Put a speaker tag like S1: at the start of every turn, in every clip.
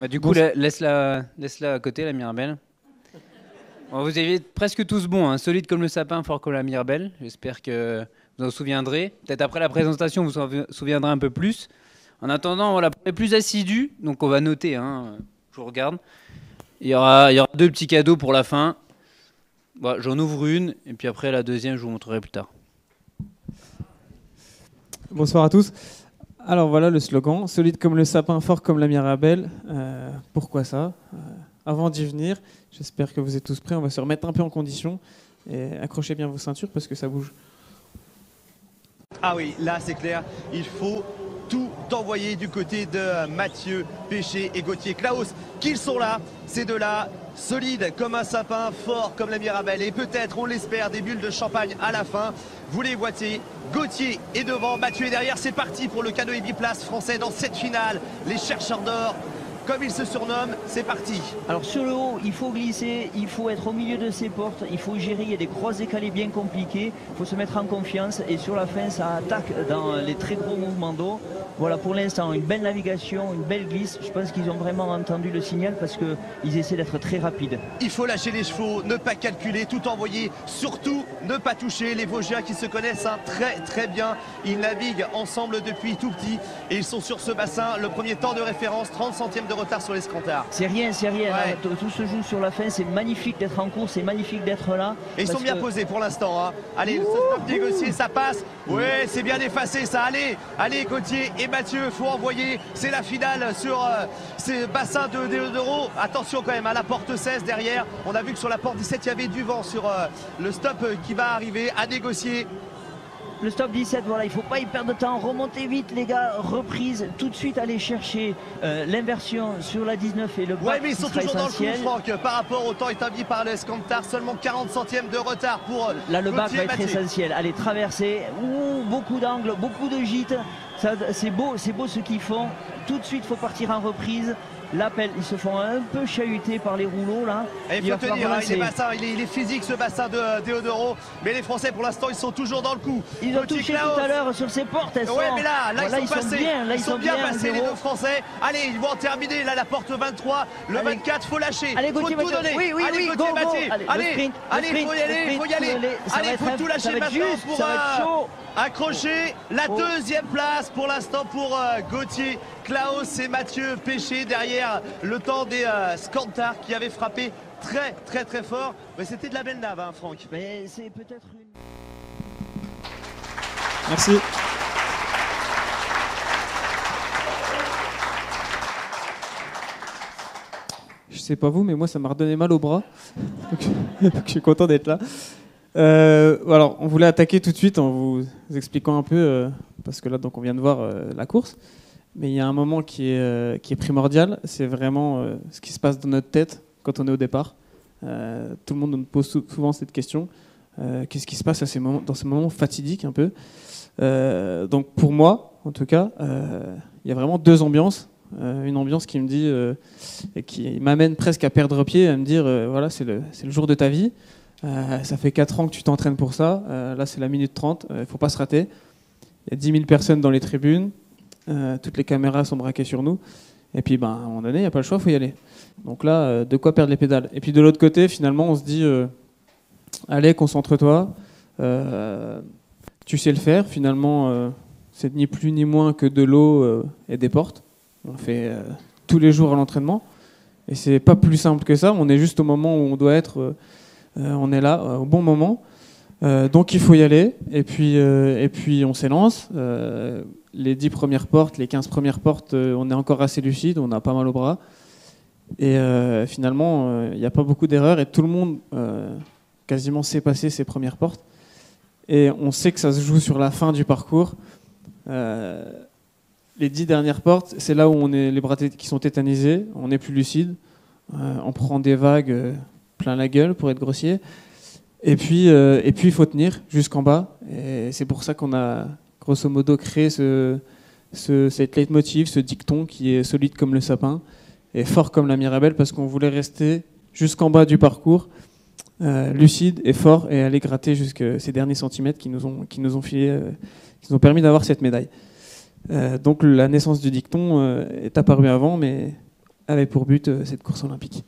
S1: Bah, du coup, laisse-la à côté, la Mirabelle. Bon, vous avez presque tous bons, hein. Solide comme le sapin, fort comme la Mirabelle. J'espère que vous en souviendrez. Peut-être après la présentation, vous en souviendrez un peu plus. En attendant, voilà, pour les plus assidus, donc on va noter, hein, je vous regarde. Il y aura deux petits cadeaux pour la fin. Bon, j'en ouvre une, et puis après la deuxième, je vous montrerai plus tard.
S2: Bonsoir à tous. Alors voilà le slogan, solide comme le sapin, fort comme la Mirabelle. Pourquoi ça Avant d'y venir, j'espère que vous êtes tous prêts. On va se remettre un peu en condition et accrochez bien vos ceintures parce que ça bouge.
S3: Ah oui, là c'est clair, il faut tout envoyer du côté de Mathieu Péché et Gauthier Klaus, qu'ils sont là, ces deux-là, solides comme un sapin, forts comme la Mirabelle, et peut-être, on l'espère, des bulles de champagne à la fin. Vous les voyez, Gauthier est devant, Mathieu est derrière, c'est parti pour le canoë biplace français dans cette finale. Les chercheurs d'or, comme ils se surnomment, c'est parti.
S4: Alors sur le haut, il faut glisser, il faut être au milieu de ses portes, il faut gérer, il y a des croisés calés bien compliqués, il faut se mettre en confiance et sur la fin ça attaque dans les très gros mouvements d'eau. Voilà pour l'instant une belle navigation, une belle glisse, je pense qu'ils ont vraiment entendu le signal parce qu'ils essaient d'être très rapides.
S3: Il faut lâcher les chevaux, ne pas calculer, tout envoyer, surtout ne pas toucher. Les Vosgiens qui se connaissent très bien, ils naviguent ensemble depuis tout petit et ils sont sur ce bassin. Le premier temps de référence, 30 centièmes de retard sur l'Escantard.
S4: C'est rien,
S3: Ouais.
S4: hein. Tout se joue sur la fin, c'est magnifique d'être en course, c'est magnifique d'être là.
S3: Et ils sont bien posés pour l'instant, hein. Allez, le stop négocié, ça passe. Ouais, c'est bien effacé ça. Allez Gauthier et Mathieu, faut envoyer. C'est la finale sur ces bassins de d'Euro. Attention quand même à la porte 16 derrière. On a vu que sur la porte 17, il y avait du vent sur le stop qui va arriver à négocier.
S4: Le stop 17, voilà, il ne faut pas y perdre de temps, remontez vite les gars, reprise, tout de suite aller chercher l'inversion sur la 19 et le bac.
S3: Ouais, mais ils sont toujours dans le coup, Franck, par rapport au temps établi par l'Escantar, seulement 40 centièmes de retard pour
S4: là le bac
S3: Gauthier
S4: va être essentiel, allez traverser, beaucoup d'angles, beaucoup de gîtes, c'est beau ce qu'ils font, tout de suite il faut partir en reprise. L'appel, ils se font un peu chahuter par les rouleaux là.
S3: Et il faut tenir, hein, il est physique ce bassin de Deodoro. Mais les Français pour l'instant ils sont toujours dans le coup.
S4: Ils ont touché tout à l'heure sur ses portes.
S3: Ouais, mais là
S4: voilà,
S3: ils sont passés.
S4: Bien, là,
S3: ils sont bien passés les
S4: deux
S3: Français. Allez, ils vont en terminer là la porte 23. Le 24, faut lâcher.
S4: Allez, Gauthier,
S3: faut tout donner.
S4: Oui,
S3: allez,
S4: go,
S3: Gauthier,
S4: go.
S3: Allez, il faut y aller. Allez, il faut tout lâcher maintenant pour accrocher la deuxième place pour l'instant pour Gauthier Klaus et Mathieu Péché derrière le temps des Scantar qui avaient frappé très fort. Mais c'était de la belle nave, hein, Franck.
S4: Mais c'est peut-être une...
S2: Merci. Je sais pas vous, mais moi ça m'a redonné mal au bras. Donc, je suis content d'être là. Alors, on voulait attaquer tout de suite en vous expliquant un peu, parce que là, donc, on vient de voir la course, mais il y a un moment qui est primordial, c'est vraiment ce qui se passe dans notre tête quand on est au départ. Tout le monde nous pose souvent cette question. Qu'est-ce qui se passe dans ces moments fatidiques un peu Donc, pour moi, en tout cas, il y a vraiment deux ambiances. Une ambiance qui me dit, et qui m'amène presque à perdre pied, à me dire, voilà, c'est le jour de ta vie. Ça fait 4 ans que tu t'entraînes pour ça. Là, c'est la minute 30. Il ne faut pas se rater. Il y a 10 000 personnes dans les tribunes. Toutes les caméras sont braquées sur nous. Et puis, à un moment donné, il n'y a pas le choix, il faut y aller. Donc là, de quoi perdre les pédales. Et puis de l'autre côté, finalement, on se dit, allez, concentre-toi. Tu sais le faire. Finalement, c'est ni plus ni moins que de l'eau et des portes. On le fait tous les jours à l'entraînement. Et c'est pas plus simple que ça. On est juste au moment où on doit être... on est là au bon moment, donc il faut y aller, et puis on s'élance. Les 10 premières portes, les 15 premières portes, on est encore assez lucide, on a pas mal au bras, et finalement il n'y a pas beaucoup d'erreurs, et tout le monde quasiment sait passer ces premières portes, et on sait que ça se joue sur la fin du parcours. Les 10 dernières portes, c'est là où on est les bras qui sont tétanisés, on est plus lucide, on prend des vagues plein la gueule pour être grossier, et puis il faut tenir jusqu'en bas, et c'est pour ça qu'on a grosso modo créé cette leitmotiv, ce dicton qui est solide comme le sapin et fort comme la Mirabelle, parce qu'on voulait rester jusqu'en bas du parcours, lucide et fort, et aller gratter jusqu'à ces derniers centimètres qui nous ont permis d'avoir cette médaille. Donc la naissance du dicton est apparue avant, mais avait pour but cette course olympique.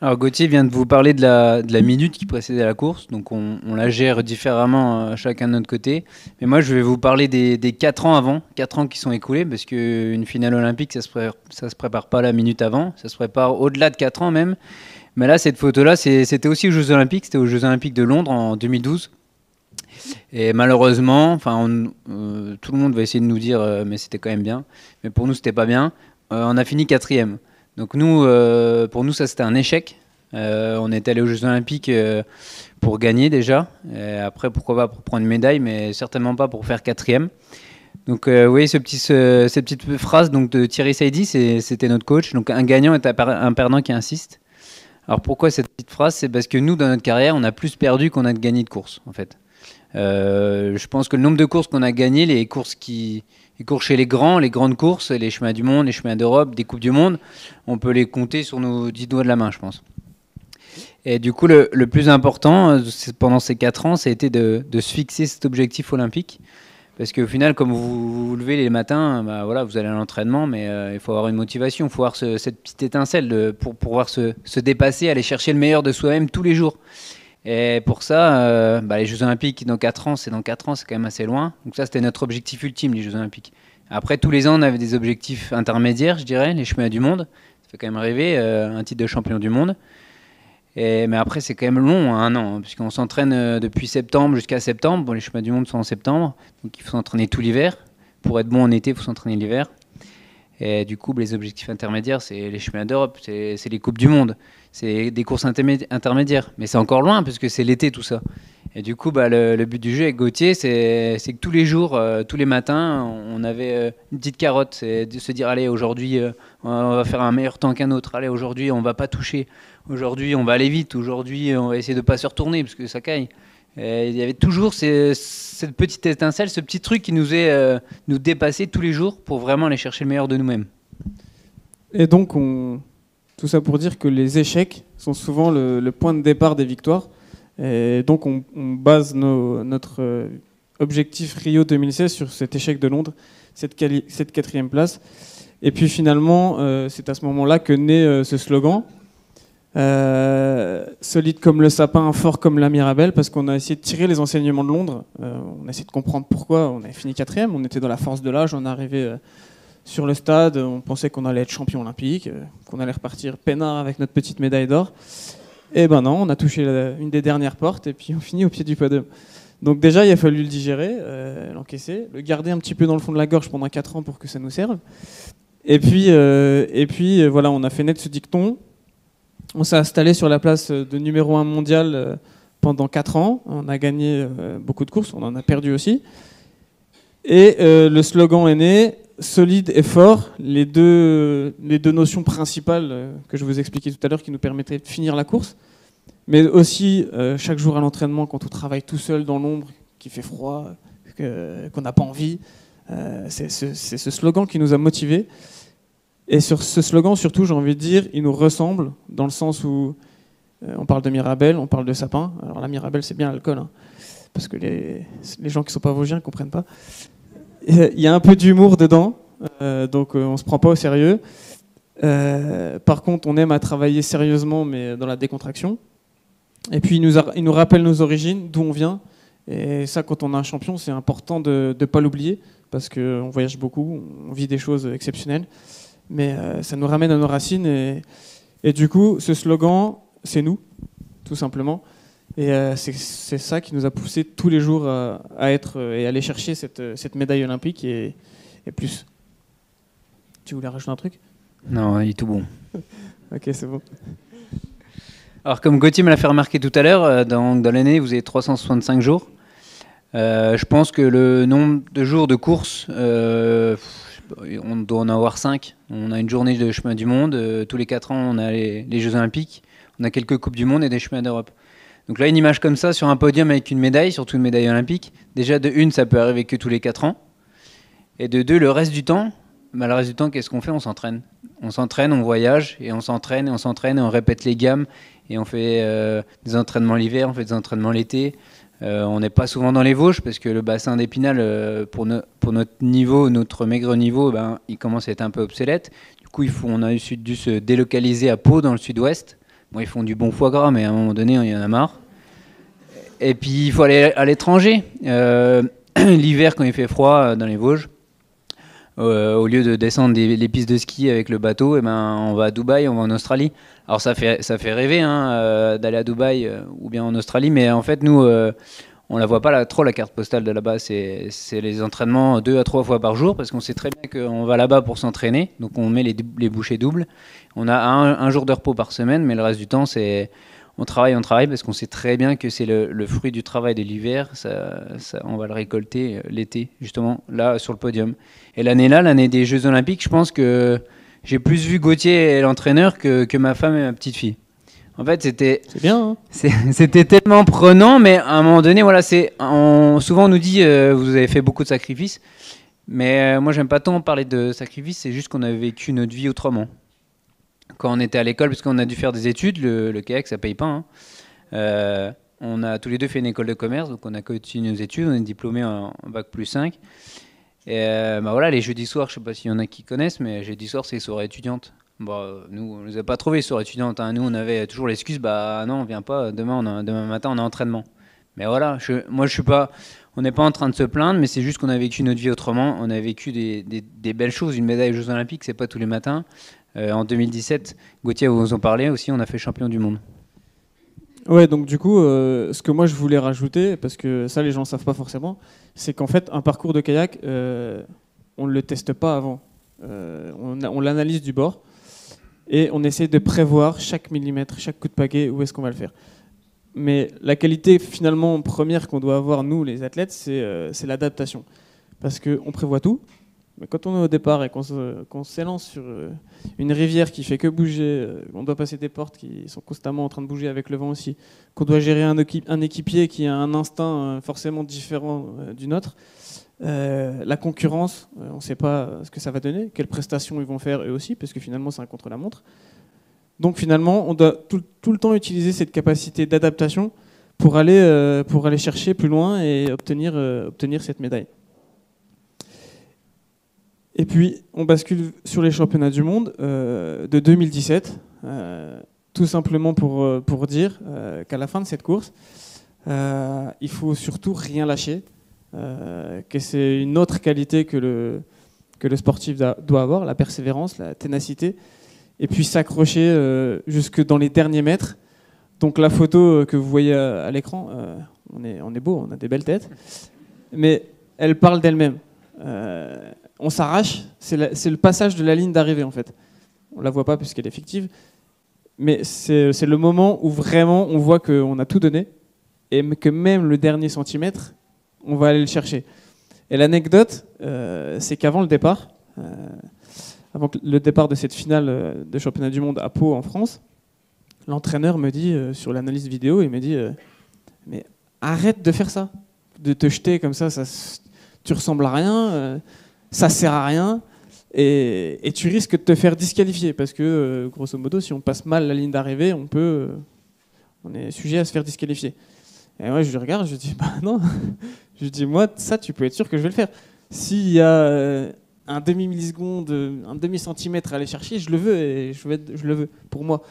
S1: Alors Gauthier vient de vous parler de la minute qui précédait la course, donc on la gère différemment chacun de notre côté. Mais moi je vais vous parler des 4 ans avant, 4 ans qui sont écoulés, parce qu'une finale olympique ça se prépare pas la minute avant, ça se prépare au-delà de 4 ans même. Mais là cette photo-là c'était aussi aux Jeux Olympiques, c'était aux Jeux Olympiques de Londres en 2012. Et malheureusement, tout le monde va essayer de nous dire mais c'était quand même bien, mais pour nous c'était pas bien, on a fini 4e. Donc nous, pour nous, ça c'était un échec. On est allé aux Jeux Olympiques pour gagner déjà. Et après, pourquoi pas pour prendre une médaille, mais certainement pas pour faire 4e. Donc vous voyez cette petite phrase donc, de Thierry Saidi, c'était notre coach. Donc un gagnant est un perdant qui insiste. Alors pourquoi cette petite phrase? C'est parce que nous, dans notre carrière, on a plus perdu qu'on a gagné de courses, en fait. Je pense que le nombre de courses qu'on a gagnées, les courses chez les grandes courses, les chemins du monde, les chemins d'Europe, des Coupes du Monde, on peut les compter sur nos 10 doigts de la main, je pense. Et du coup, le plus important pendant ces 4 ans, ça a été de se fixer cet objectif olympique. Parce qu'au final, comme vous vous levez les matins, voilà, vous allez à l'entraînement, mais il faut avoir une motivation, il faut avoir cette petite étincelle pour pouvoir se dépasser, aller chercher le meilleur de soi-même tous les jours. Et pour ça, les Jeux Olympiques dans 4 ans, c'est quand même assez loin. Donc ça, c'était notre objectif ultime, les Jeux Olympiques. Après, tous les ans, on avait des objectifs intermédiaires, je dirais, les chemins du monde. Ça fait quand même rêver, un titre de champion du monde. Mais après, c'est quand même long, un an, puisqu'on s'entraîne depuis septembre jusqu'à septembre. Bon, les chemins du monde sont en septembre, donc il faut s'entraîner tout l'hiver. Pour être bon en été, il faut s'entraîner l'hiver. Et du coup, les objectifs intermédiaires, c'est les chemins d'Europe, c'est les Coupes du Monde, c'est des courses intermédiaires. Mais c'est encore loin, parce que c'est l'été, tout ça. Et du coup, le but du jeu avec Gauthier, c'est que tous les jours, tous les matins, on avait une petite carotte. C'est de se dire, allez, aujourd'hui, on va faire un meilleur temps qu'un autre. Allez, aujourd'hui, on ne va pas toucher. Aujourd'hui, on va aller vite. Aujourd'hui, on va essayer de ne pas se retourner, parce que ça caille. Et il y avait toujours cette petite étincelle, ce petit truc qui nous dépassait tous les jours pour vraiment aller chercher le meilleur de nous-mêmes.
S2: Et donc, tout ça pour dire que les échecs sont souvent le point de départ des victoires. Et donc, on base notre objectif Rio 2016 sur cet échec de Londres, cette 4e place. Et puis finalement, c'est à ce moment-là que naît ce slogan. Solide comme le sapin, fort comme la Mirabelle, parce qu'on a essayé de tirer les enseignements de Londres. On a essayé de comprendre pourquoi on avait fini 4e. On était dans la force de l'âge, on est arrivé sur le stade, on pensait qu'on allait être champion olympique, qu'on allait repartir peinard avec notre petite médaille d'or. Et ben non, on a touché une des dernières portes et puis on finit au pied du podium. Donc déjà, il a fallu le digérer, l'encaisser, le garder un petit peu dans le fond de la gorge pendant 4 ans pour que ça nous serve. Et puis voilà, on a fait naître ce dicton. On s'est installé sur la place de numéro 1 mondial pendant 4 ans. On a gagné beaucoup de courses, on en a perdu aussi. Et le slogan est né, solide et fort, les deux notions principales que je vous expliquais tout à l'heure qui nous permettaient de finir la course. Mais aussi chaque jour à l'entraînement, quand on travaille tout seul dans l'ombre, qu'il fait froid, qu'on n'a pas envie. C'est ce slogan qui nous a motivés. Et sur ce slogan, surtout, j'ai envie de dire, il nous ressemble, dans le sens où on parle de Mirabelle, on parle de sapin. Alors la Mirabelle, c'est bien l'alcool, hein, parce que les gens qui ne sont pas vosgiens ne comprennent pas. Il y a un peu d'humour dedans, donc on ne se prend pas au sérieux. Par contre, on aime à travailler sérieusement, mais dans la décontraction. Et puis, il nous rappelle nos origines, d'où on vient. Et ça, quand on a un champion, c'est important de ne pas l'oublier, parce qu'on voyage beaucoup, on vit des choses exceptionnelles. Mais ça nous ramène à nos racines. Et du coup, ce slogan, c'est nous, tout simplement. Et c'est ça qui nous a poussé tous les jours à être et aller chercher cette médaille olympique et plus. Tu voulais rajouter un truc ?
S1: Non, il est tout bon.
S2: Ok, c'est bon.
S1: Alors, comme Gauthier me l'a fait remarquer tout à l'heure, dans l'année, vous avez 365 jours. Je pense que le nombre de jours de course, on doit en avoir 5. On a une journée de chemin du monde. Tous les 4 ans, on a les Jeux Olympiques. On a quelques Coupes du Monde et des chemins d'Europe. Donc là, une image comme ça sur un podium avec une médaille, surtout une médaille olympique, déjà de une, ça peut arriver que tous les 4 ans. Et de deux, le reste du temps, qu'est-ce qu'on fait ? On s'entraîne. On s'entraîne, on voyage, et on s'entraîne, et on répète les gammes, et on fait des entraînements l'hiver, on fait des entraînements l'été. On n'est pas souvent dans les Vosges parce que le bassin d'Épinal, pour notre niveau, notre maigre niveau, ben, il commence à être un peu obsolète. Du coup, on a dû se délocaliser à Pau, dans le sud-ouest. Bon, ils font du bon foie gras, mais à un moment donné, il y en a marre. Et puis, il faut aller à l'étranger. L'hiver, quand il fait froid dans les Vosges, au lieu de descendre les pistes de ski avec le bateau, eh ben, on va à Dubaï, on va en Australie. Alors ça fait rêver hein, d'aller à Dubaï ou bien en Australie, mais en fait nous on la voit pas trop la carte postale de là-bas. C'est les entraînements 2 à 3 fois par jour parce qu'on sait très bien qu'on va là-bas pour s'entraîner, donc on met les bouchées doubles. On a un jour de repos par semaine, mais le reste du temps on travaille parce qu'on sait très bien que c'est le fruit du travail de l'hiver. On va le récolter l'été, justement, là, sur le podium. Et l'année des Jeux Olympiques, je pense que j'ai plus vu Gauthier, l'entraîneur, que ma femme et ma petite fille. En fait, c'était...
S2: C'est bien, hein.
S1: C'était tellement prenant, mais à un moment donné, voilà, souvent on nous dit vous avez fait beaucoup de sacrifices. Mais moi, j'aime pas tant parler de sacrifices, c'est juste qu'on avait vécu notre vie autrement. Quand on était à l'école, parce qu'on a dû faire des études, le kayak ça paye pas. Hein. On a tous les deux fait une école de commerce, donc on a continué nos études, on est diplômés en bac plus 5. Et bah voilà, les jeudis soirs, je sais pas s'il y en a qui connaissent, mais jeudi soir c'est soirée étudiante. Bon, nous, on ne les a pas trouvés soirée étudiante. Hein. Nous, on avait toujours l'excuse, bah non, on vient pas, demain matin on a entraînement. Mais voilà, on n'est pas en train de se plaindre, mais c'est juste qu'on a vécu notre vie autrement. On a vécu des belles choses. Une médaille aux Jeux Olympiques, c'est pas tous les matins. En 2017, Gauthier, vous en parlez aussi, on a fait champion du monde.
S2: Ouais, donc du coup, ce que moi je voulais rajouter, parce que ça les gens ne savent pas forcément, c'est qu'en fait un parcours de kayak, on ne le teste pas avant. On l'analyse du bord et on essaie de prévoir chaque millimètre, chaque coup de pagaie, où est-ce qu'on va le faire. Mais la qualité finalement première qu'on doit avoir nous les athlètes, c'est l'adaptation. Parce qu'on prévoit tout, mais quand on est au départ et qu'on s'élance sur une rivière qui fait que bouger, on doit passer des portes qui sont constamment en train de bouger avec le vent aussi, qu'on doit gérer un équipier qui a un instinct forcément différent du nôtre, la concurrence, on ne sait pas ce que ça va donner, quelles prestations ils vont faire eux aussi, parce que finalement c'est un contre-la-montre. Donc finalement, on doit tout le temps utiliser cette capacité d'adaptation pour aller chercher plus loin et obtenir cette médaille. Et puis, on bascule sur les championnats du monde de 2017, tout simplement pour dire qu'à la fin de cette course, il faut surtout rien lâcher, que c'est une autre qualité que le sportif doit avoir, la persévérance, la ténacité, et puis s'accrocher jusque dans les derniers mètres. Donc la photo que vous voyez à l'écran, on est beau, on a des belles têtes, mais elle parle d'elle-même. On s'arrache, c'est le passage de la ligne d'arrivée en fait. On la voit pas puisqu'elle est fictive, mais c'est le moment où vraiment on voit qu'on a tout donné et que même le dernier centimètre, on va aller le chercher. Et l'anecdote, c'est qu'avant le départ, avant le départ de cette finale de championnat du monde à Pau en France, l'entraîneur me dit sur l'analyse vidéo, il me dit mais arrête de faire ça, de te jeter comme ça tu ressembles à rien. Ça sert à rien et tu risques de te faire disqualifier parce que grosso modo si on passe mal la ligne d'arrivée on est sujet à se faire disqualifier. Et moi je le regarde, je dis bah non, je dis moi ça tu peux être sûr que je vais le faire. S'il y a un demi-milliseconde, un demi-centimètre à aller chercher, je le veux et je le veux pour moi.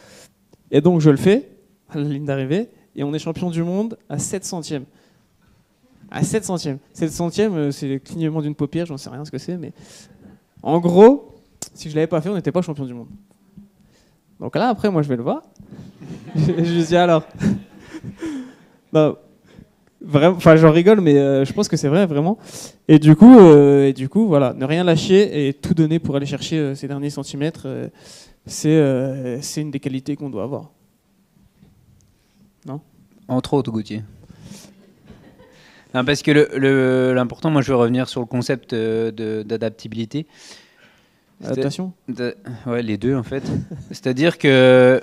S2: Et donc je le fais à la ligne d'arrivée et on est champion du monde à 7 centièmes. À 7 centièmes. 7 centièmes, c'est le clignement d'une paupière, j'en sais rien ce que c'est, mais en gros, si je l'avais pas fait, on n'était pas champion du monde. Donc là, après, moi, je vais le voir. Je dis alors. Non, vraiment, enfin, j'en rigole, mais je pense que c'est vrai, vraiment. Et du coup, voilà, ne rien lâcher et tout donner pour aller chercher ces derniers centimètres, c'est une des qualités qu'on doit avoir. Non ?
S1: Entre autres, Gauthier. Non, parce que l'important, moi je veux revenir sur le concept d'adaptabilité.
S2: Adaptation ?
S1: Ouais, les deux en fait. C'est-à-dire que,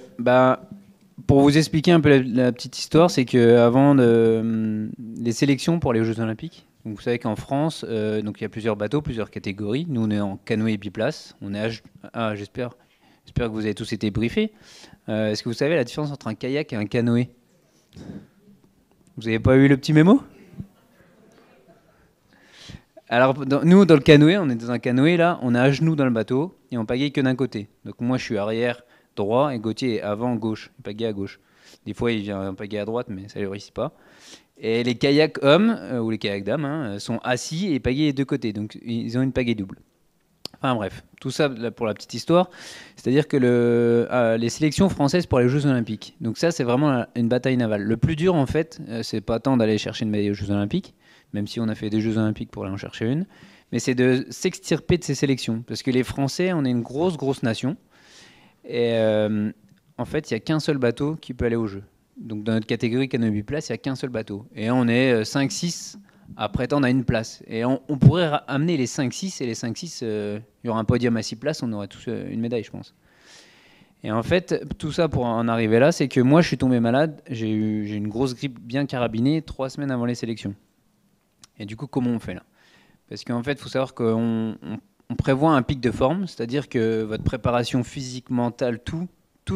S1: pour vous expliquer un peu la petite histoire, c'est qu'avant les sélections pour les Jeux Olympiques, donc vous savez qu'en France, donc il y a plusieurs bateaux, plusieurs catégories. Nous on est en canoë biplace. On est j'espère que vous avez tous été briefés. Est-ce que vous savez la différence entre un kayak et un canoë ? Vous n'avez pas eu le petit mémo? Alors, nous, dans le canoë, on est dans un canoë, là, on est à genoux dans le bateau et on pagaie que d'un côté. Donc, moi, je suis arrière droit et Gauthier est avant gauche, il pagaie à gauche. Des fois, il vient pagaie à droite, mais ça ne lui réussit pas. Et les kayaks hommes, ou les kayaks dames, hein, sont assis et pagaient des deux côtés. Donc, ils ont une pagaie double. Enfin bref, tout ça là, pour la petite histoire. C'est-à-dire que les sélections françaises pour les Jeux Olympiques. Donc ça, c'est vraiment une bataille navale. Le plus dur, en fait, c'est pas tant d'aller chercher une médaille aux Jeux Olympiques, même si on a fait des Jeux Olympiques pour aller en chercher une, mais c'est de s'extirper de ces sélections. Parce que les Français, on est une grosse nation. Et en fait, il n'y a qu'un seul bateau qui peut aller aux Jeux. Donc dans notre catégorie canoë biplace, il n'y a qu'un seul bateau. Et on est 5-6 à prétendre à une place. Et on pourrait amener les 5-6, et les 5-6, il y aura un podium à 6 places, on aurait tous une médaille, je pense. Et en fait, tout ça pour en arriver là, c'est que moi, je suis tombé malade, j'ai une grosse grippe bien carabinée 3 semaines avant les sélections. Et du coup, comment on fait là? Parce qu'en fait, il faut savoir qu'on prévoit un pic de forme, c'est-à-dire que votre préparation physique, mentale, tout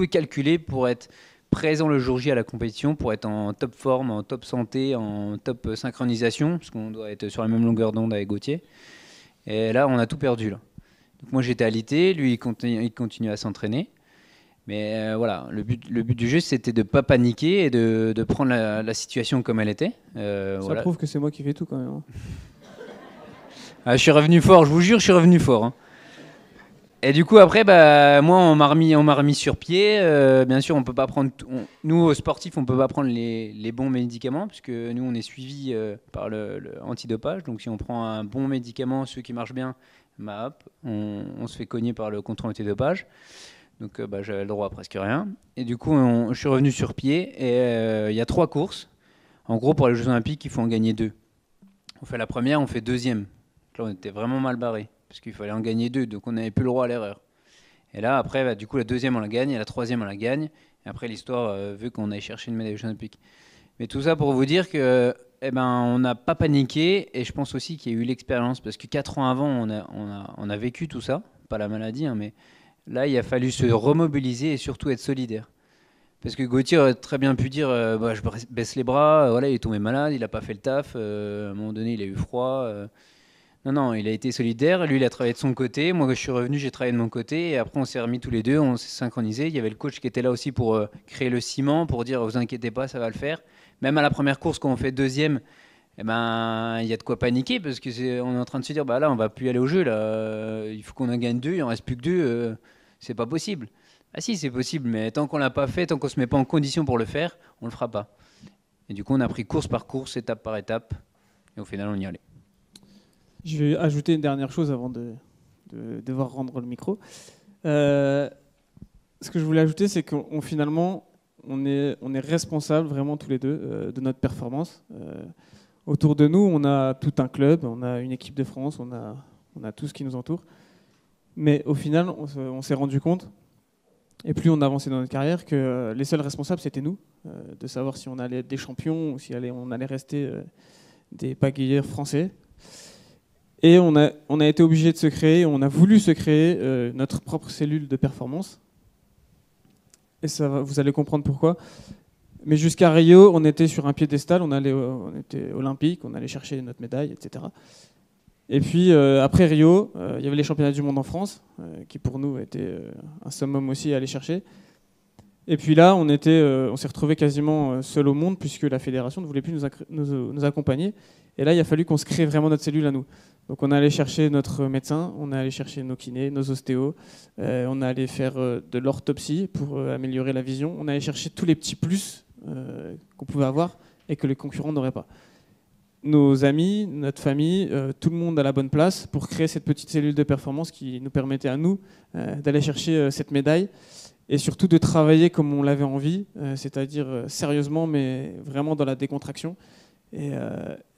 S1: est calculé pour être présent le jour J à la compétition, pour être en top forme, en top santé, en top synchronisation, parce qu'on doit être sur la même longueur d'onde avec Gauthier. Et là, on a tout perdu. Là. Donc moi, j'étais alité, lui, il continue à s'entraîner. Mais voilà, le but du jeu, c'était de ne pas paniquer et de prendre la situation comme elle était.
S2: Ça
S1: voilà.
S2: prouve que c'est moi qui fais tout quand même. Hein.
S1: Je suis revenu fort, je vous jure, je suis revenu fort. Hein. Et du coup, après, moi, on m'a remis sur pied. Bien sûr, on peut pas prendre. Nous, sportifs, on peut pas prendre les bons médicaments, puisque nous, on est suivi par le antidopage. Donc, si on prend un bon médicament, ceux qui marchent bien, hop, on se fait cogner par le contrôle antidopage. Donc, j'avais le droit à presque rien. Et du coup, je suis revenu sur pied. Et il y a 3 courses. En gros, pour les Jeux Olympiques, il faut en gagner 2. On fait la première, on fait deuxième. Là, on était vraiment mal barré. Parce qu'il fallait en gagner 2, donc on n'avait plus le droit à l'erreur. Et là, après, du coup, la deuxième, on la gagne, et la troisième, on la gagne. Et après, l'histoire veut qu'on aille chercher une médaille aux Jeux Olympiques. Mais tout ça pour vous dire que, on n'a pas paniqué, et je pense aussi qu'il y a eu l'expérience, parce que 4 ans avant, on a vécu tout ça, pas la maladie, hein, mais là, il a fallu se remobiliser et surtout être solidaire. Parce que Gauthier aurait très bien pu dire, je baisse les bras, voilà, il est tombé malade, il n'a pas fait le taf, à un moment donné, il a eu froid. Non, il a été solidaire. Lui, il a travaillé de son côté. Moi, je suis revenu, j'ai travaillé de mon côté. Et après, on s'est remis tous les deux, on s'est synchronisés. Il y avait le coach qui était là aussi pour créer le ciment, pour dire, vous inquiétez pas, ça va le faire. Même à la première course, quand on fait deuxième, il y a de quoi paniquer parce que on est en train de se dire, là, on va plus aller au jeu. Là, il faut qu'on en gagne 2, il en reste plus que 2. C'est pas possible. Ah si, c'est possible, mais tant qu'on l'a pas fait, tant qu'on se met pas en condition pour le faire, on le fera pas. Et du coup, on a pris course par course, étape par étape. Et au final, on y allait.
S2: Je vais ajouter une dernière chose avant de devoir rendre le micro. Ce que je voulais ajouter, c'est qu'on finalement, on est responsable vraiment tous les deux de notre performance. Autour de nous, on a tout un club, on a une équipe de France, on a tout ce qui nous entoure. Mais au final, on s'est rendu compte, et plus on avançait dans notre carrière, que les seuls responsables, c'était nous, de savoir si on allait être des champions ou si on allait rester des pagayeurs français. Et on a été obligé de se créer, on a voulu se créer notre propre cellule de performance. Et ça, vous allez comprendre pourquoi. Mais jusqu'à Rio, on était sur un piédestal, on était olympique, on allait chercher notre médaille, etc. Et puis après Rio, il y avait les championnats du monde en France, qui pour nous étaient un summum aussi à aller chercher. Et puis là, on s'est retrouvés quasiment seuls au monde, puisque la fédération ne voulait plus nous accompagner. Et là, il a fallu qu'on se crée vraiment notre cellule à nous. Donc on est allé chercher notre médecin, on est allé chercher nos kinés, nos ostéos, on est allé faire de l'orthopsie pour améliorer la vision, on est allé chercher tous les petits plus qu'on pouvait avoir et que les concurrents n'auraient pas. Nos amis, notre famille, tout le monde à la bonne place pour créer cette petite cellule de performance qui nous permettait à nous d'aller chercher cette médaille et surtout de travailler comme on l'avait envie, c'est-à-dire sérieusement mais vraiment dans la décontraction.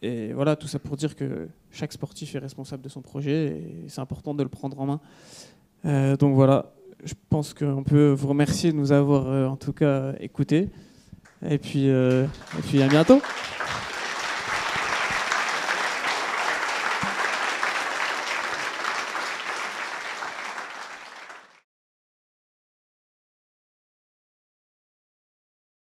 S2: Et voilà, tout ça pour dire que chaque sportif est responsable de son projet et c'est important de le prendre en main. Donc voilà, je pense qu'on peut vous remercier de nous avoir en tout cas écoutés. Et puis à bientôt.